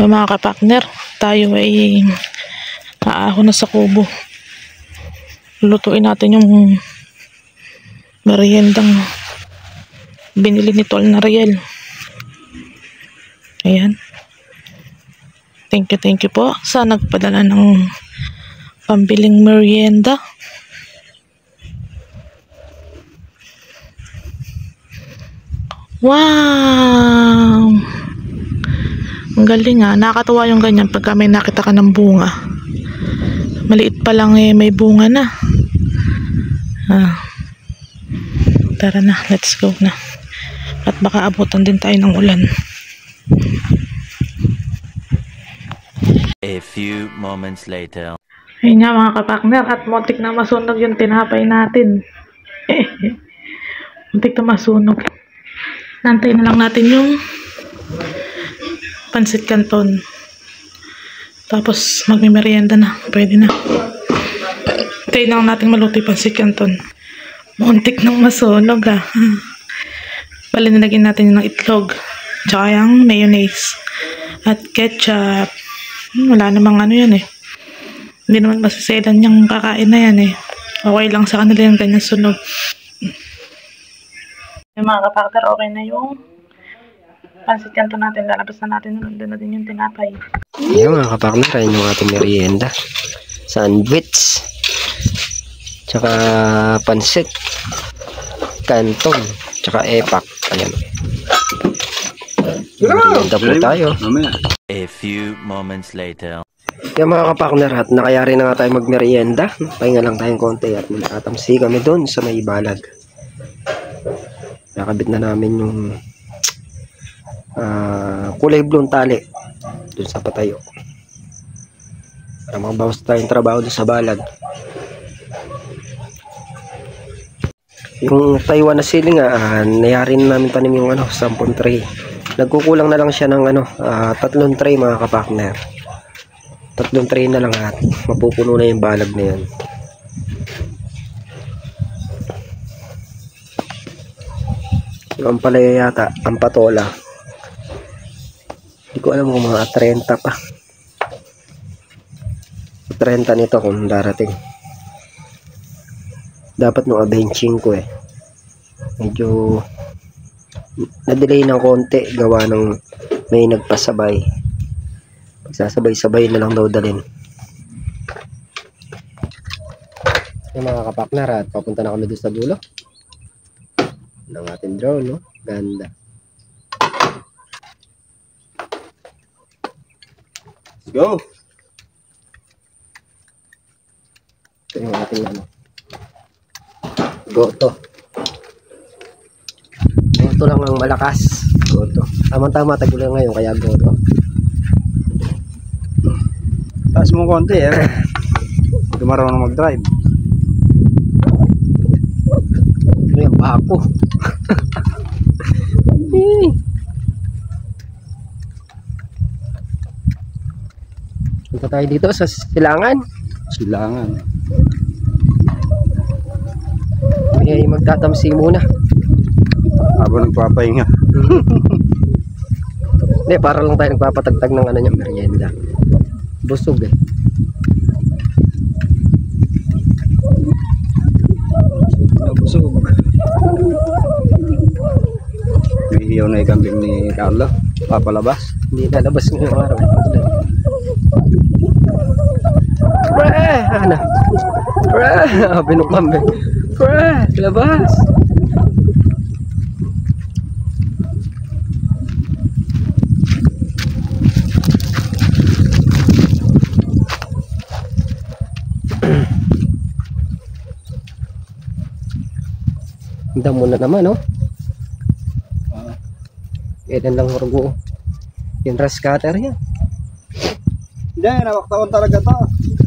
Mga kapakner, tayo ay aahon na sa kubo. Lutuin natin yung meriendang binili ni Tol na Riel. Ayan. Thank you po sa nagpadala ng pambiling merienda. Wow! Ang galing ah. Nakakatuwa yung ganyan pagka may nakita ka ng bunga. Maliit pa lang eh, may bunga na. Tara na, let's go na. At baka abutan din tayo ng ulan. A few moments later. Ayun nga mga kapakner, at muntik na masunog yung tinapay natin. Muntik na masunog. Nantay na lang natin yung pansit canton. Tapos magmimerienda na. Pwede na. Tayo na lang natin maluto yung pansit canton. Muntik nang masunog ah. Palinagyan natin yung itlog. Tsaka yung mayonnaise. At ketchup. Wala namang ano yan eh. Hindi naman masiselan yung kakain na yan eh. Okay lang sa kanila yung ganyan sunog. Yung mga kapakter, okay na yung pansit canton natin. Lalabas na natin. Nandun na din yung tinapay. Yung mga kapakner, ayun yung ating merienda. Sandwich. Tsaka pansit. Canton. Tsaka epak. Ayan. Merienda po tayo. A few moments later. Yung mga kapakner, at nakayari na nga tayo magmerienda. Pahinga lang tayong konti at magtatamsi kami doon sa may balag. Nakabit na namin yung kulay blue tali doon sa patayo para makabawas tayong trabaho doon sa balag. Yung Taiwan na sili nga, nayari na namin tanim yung 10 tray. Nagkukulang na lang siya ng 3 tray mga kapakner. 3 tray na lang at mapupuno na yung balag na yun. Yung ampalaya yata, ang patola. Hindi ko alam kung mga 30 pa. 30 nito kung darating. Dapat nung abenching ko eh. Medyo na-delay ng konti gawa ng may nagpasabay. Pagsasabay-sabay na lang daw dalhin. Yung mga kapakner, at papunta na kami doon sa dulo ng ating drone, no? Ganda. Let's go! Ito yung ating goto. Goto lang ang malakas. Goto. Tama-tama, tagulang ngayon, kaya goto. Taas mo konti eh. Hindi marunong mag-drive. Ano yung bako? Punta tayo dito sa silangan. Silangan. May magtatamsi muna. Habang nagpapahinga. Hindi, para lang tayo nagpapatagtag ng niya, merienda. Busog eh. Busog. Iiyaw na yung kambing ni Carlo. Papalabas. Hindi lalabas ngayong araw. Pre! Ano? Pre! Binukman be. Pre! Labas! Ang damo na naman, no? Ilan lang hurgo. Yung grass cutter yan. Hindi, nawaktawan talaga to.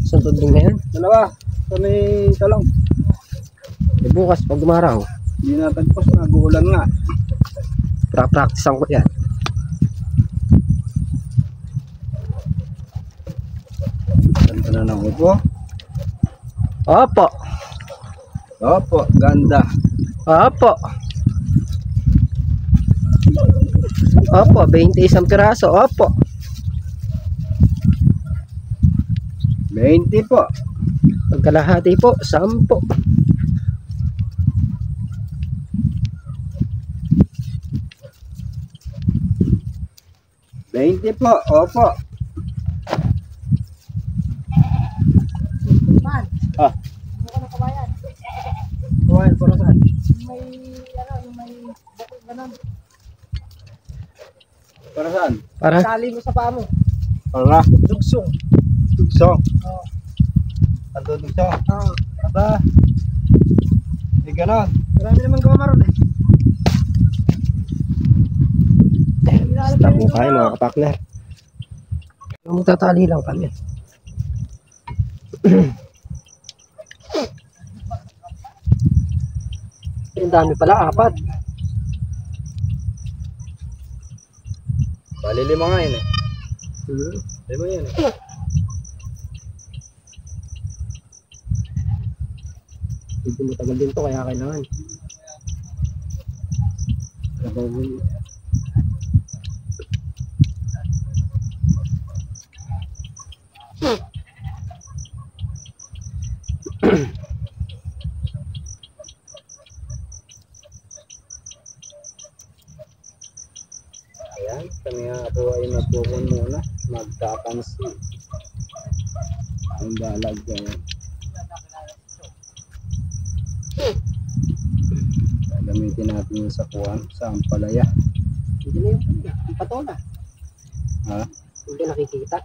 Suntod din na yan. Dalawa. Sa may talong. E bukas pag gumaraw, Hindi natin po sa naguulan nga. practicean ko yan. Ganda na ng upo. Opo. Opo, ganda. Opo. Opo, 21 piraso. Opo. 20 po. Pagkalahati po, 10. 20 po. Opo. Ah. Kumain para saan? Para saan? Para Tali mo sa paa mo. Para? Dugsong. Dugsong. Oo. Ando dugsong. Oo. Aba. Hindi ganon. Marami naman gumamaroon eh. stop mo kayo mga kapakner. Magtatali lang kami. Ang dami pala, 4. Bali 5 nga yun eh. 5 yan eh. Medyo matagal din to kaya kailangan. Ayan, kami nga po ay magpukon muna. Magkapansin. Ang balag yan. Gagamitin natin yung sakuan sa ampalaya. Hindi na yung patola. Ha? Hindi nakikita.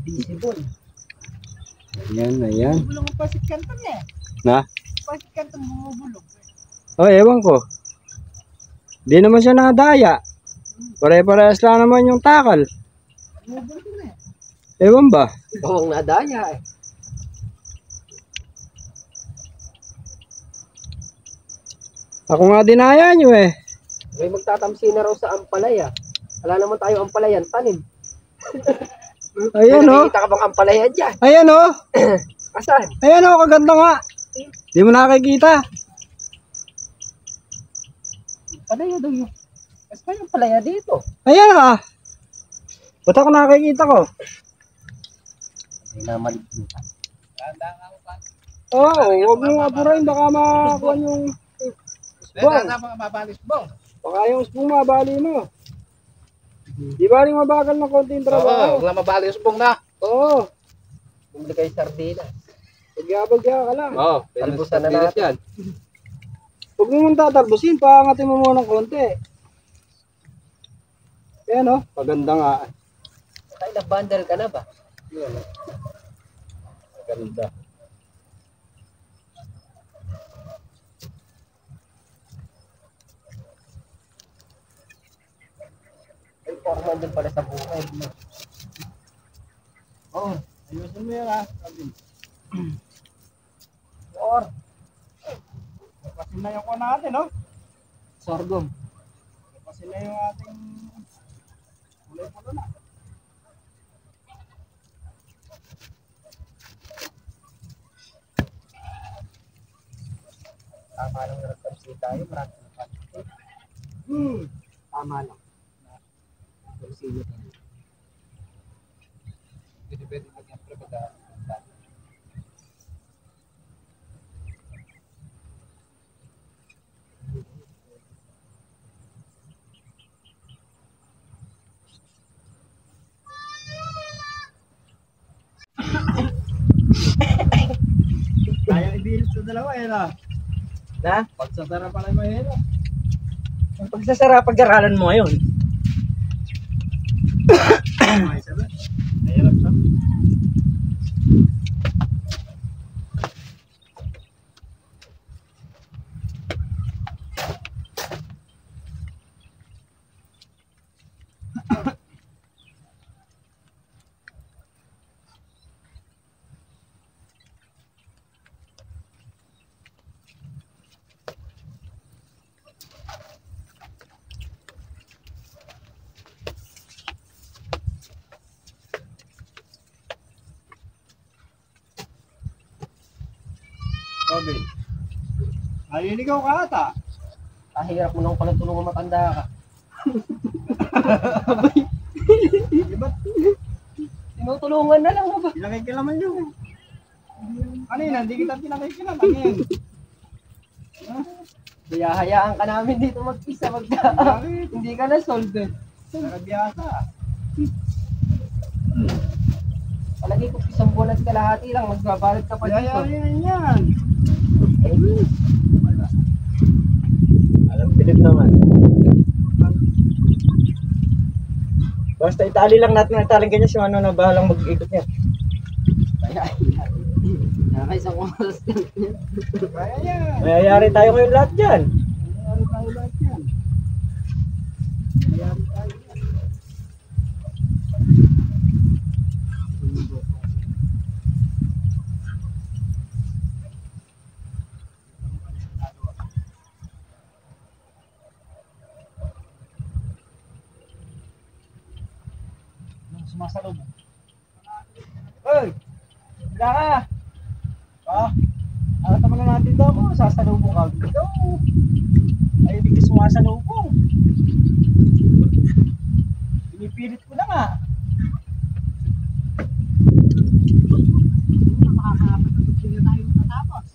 Visible. Ayan, ayan. Bulong ang pasit kanton eh. Na? Pasit kanton bumubulong. Oh, ewan ko. Di naman siya nadaya. Pare-parehas lang naman yung takal. Bumubulong na eh. Ewan ba? Oo, nadaya eh. Ako nga dinaya nyo eh. May magtatamsi na raw sa ampalaya. Wala naman tayo ampalayan, tanim. Ayan May oh. nakikita ka bang ampalaya dyan? Ayan oh. Asan? Ayan oh, kaganda nga. Di mo nakikita. Palaya daw yun. Mas pa yung palaya dito. Ayan ah. Ba't ako nakikita ko? Hindi na maligita. Oo, huwag mo apurahin. Baka makakuha yung spong. Mabalis bong. Baka yung spong mabali mo. Di ba rin mabagal na konti yung trabaho? Huwag lang mabalis bong na. Oo. Bumili kayo sardina. Bagya ka lang. Oo. Talbusan na natin. Huwag mo mong tatalbusin. Paangatin mo muna ng konti. Ayan o. Paganda nga. Kaya na-bundle ka na ba? Ayan o. Paganda. Ay, formal din pala sa buhay. Oo. Ayusin mo yan ha. Or, Kasi na yung kuha natin no. sorghum. Kasi na yung ating kulay pulo na. Tama lang na nagtamsi tayo. Marami na pansin. Tama lang. Kung sino tayo. Hindi pwede maging prepaganda. dalawa eh na. Na? Pagsasara pala mo yun. Ang pagsasara, pag-aralan mo ngayon. Mahirap siya. Sabi, naliligaw ka ata. Kahirap mo nang pala tulungan matanda ka. Ba't Tinutulungan na lang mo ba? pinakikilaman yun? Kanina, hindi kita pinakikilaman ngayon. Kaya hayaan ka namin dito mag-isa Bakit? Hindi ka na solve eh. Nagabiyasa. Palagi ko isang buwan at kalahati lang, magbabalot ka pa dito. Yayari na yan. Eh, Alam, pilit naman. Basta itali lang natin ang italing ganyan si Mano na bahalang mag-ikot niya. kaya nakaisang oras lang yan. Kaya yan. Mayayari tayo ngayon lahat dyan. Mayayari tayo lahat yan. Mayayari tayo yan. Sumasalubong. Hoy! Bila ka! Arata mo na natin daw mo, sasalubong ka. Ito! Ay, hindi ka sumasalubong. Pinipilit ko na nga. Makakapatutulog na tayo matatapos.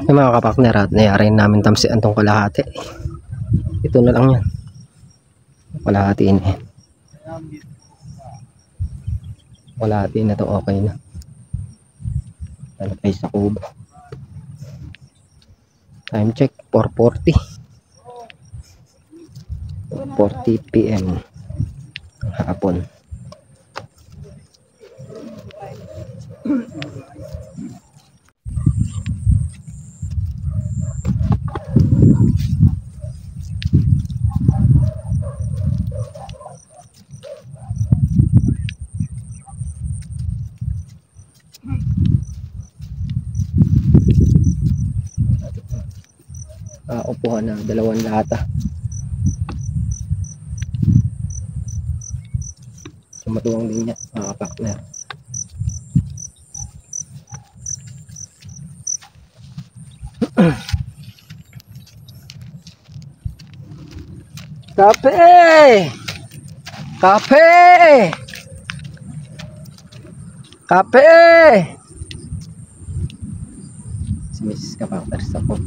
Yung mga kapakner at nayarin namin tamsian tong kalahati. Ito na lang yan. Kalahati na yan. Kalahati na to, okay na. Ano pa sa kubo. Time check 4:40. 4:40 PM ng hapon. upuhan na 2 lata. So matuwang din yan mga kapakner. Kape! Kape! Kape! Si Mrs. Kapakner sa po.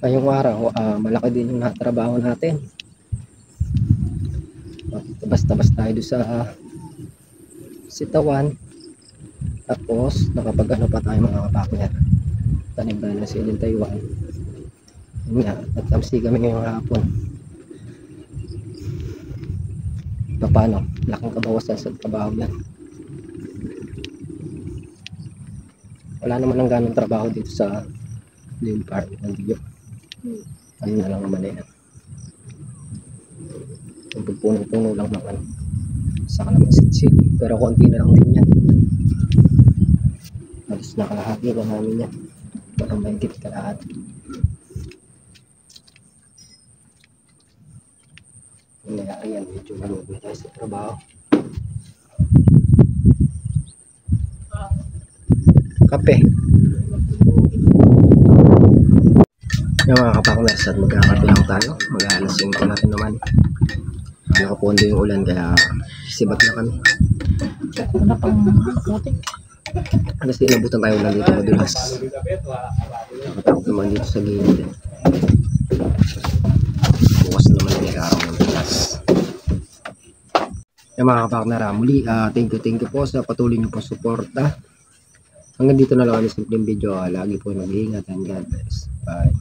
Ngayong araw, malaki din yung natrabaho natin. Tabas-tabas tayo doon sa sitawan. Tapos, nakapag-ano pa tayo mga kapakner. Tanim tayo ng siling Taiwan. Yun nga, natamsi kami ngayong hapon. Paano? Laking kabawasan sa trabaho yan. Wala naman ang ganong trabaho dito sa Lane Park ng Diyo. Ano na lang naman yan. Yung pagpuno-puno lang naman. Saka naman sit-sit. Pero konti na lang din yan. Halos nakalahati na namin yan. Baka may higit kalahati. Yung nangyari yan, medyo malugod tayo sa trabaho. Kape. Yung mga kapakners, at magkakape lang tayo. Mag-aalasin ko natin naman. Nakapondo yung ulan kaya sibat na kami. Ano pang putik? Alas inabutan tayo ulan dito madulas. Nakatakot naman dito sa gilid. Bukas naman may araw ng bukas. Yung mga kapakners, muli thank you po sa patuloy niyo po suporta. Hanggang dito na lang ang simpleng video. Lagi po mag-iingat and God bless. Bye.